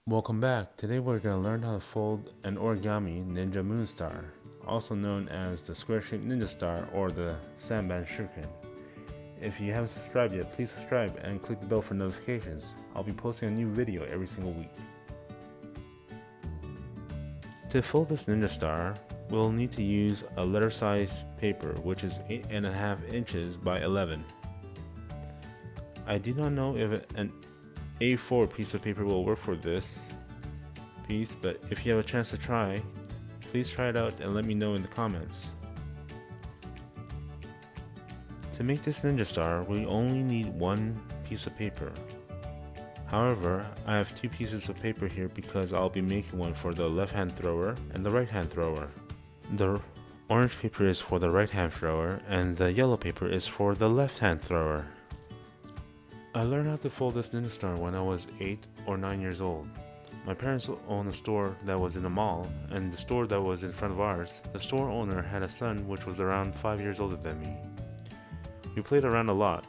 Welcome back. Today we're going to learn how to fold an origami ninja moonstar, also known as the square-shaped ninja star or the Senban Shuriken. If you haven't subscribed yet, please subscribe and click the bell for notifications. I'll be posting a new video every single week. To fold this ninja star, we'll need to use a letter size paper, which is 8.5 inches by 11. I do not know if an A4 piece of paper will work for this piece, but if you have a chance to try, please try it out and let me know in the comments. To make this ninja star, we only need one piece of paper. However, I have two pieces of paper here because I'll be making one for the left hand thrower and the right hand thrower. The orange paper is for the right hand thrower and the yellow paper is for the left hand thrower. I learned how to fold this ninja star when I was 8 or 9 years old. My parents owned a store that was in a mall, and the store that was in front of ours, the store owner had a son which was around 5 years older than me. We played around a lot.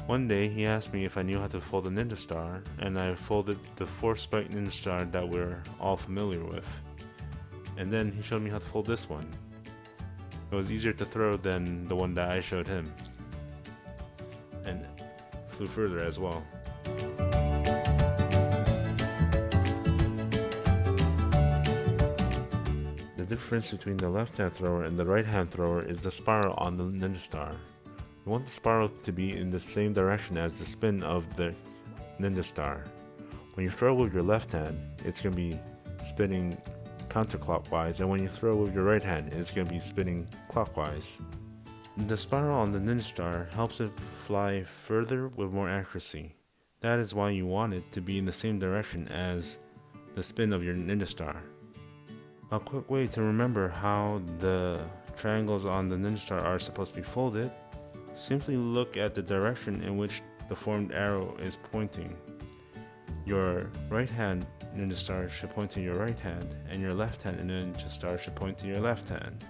One day he asked me if I knew how to fold a ninja star, and I folded the 4-spike ninja star that we're all familiar with. And then he showed me how to fold this one. It was easier to throw than the one that I showed him, and flew further as well. The difference between the left hand thrower and the right hand thrower is the spiral on the ninja star. You want the spiral to be in the same direction as the spin of the ninja star. When you throw with your left hand, it's going to be spinning counterclockwise, and when you throw with your right hand, it's going to be spinning clockwise. The spiral on the ninja star helps it fly further with more accuracy. That is why you want it to be in the same direction as the spin of your ninja star. A quick way to remember how the triangles on the ninja star are supposed to be folded: simply look at the direction in which the formed arrow is pointing. Your right hand ninja star should point to your right hand, and your left hand ninja star should point to your left hand.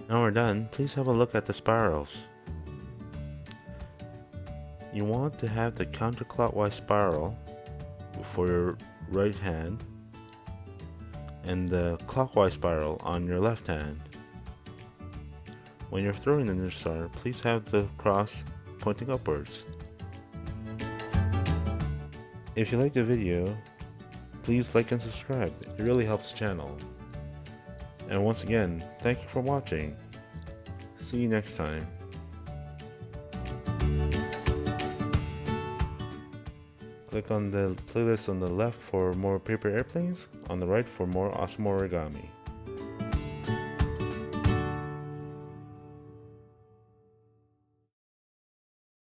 Now we're done, please have a look at the spirals. You want to have the counterclockwise spiral for your right hand and the clockwise spiral on your left hand. When you're throwing the ninja star, please have the cross pointing upwards. If you like the video, please like and subscribe. It really helps the channel. And once again, thank you for watching. See you next time. Click on the playlist on the left for more paper airplanes, on the right for more awesome origami.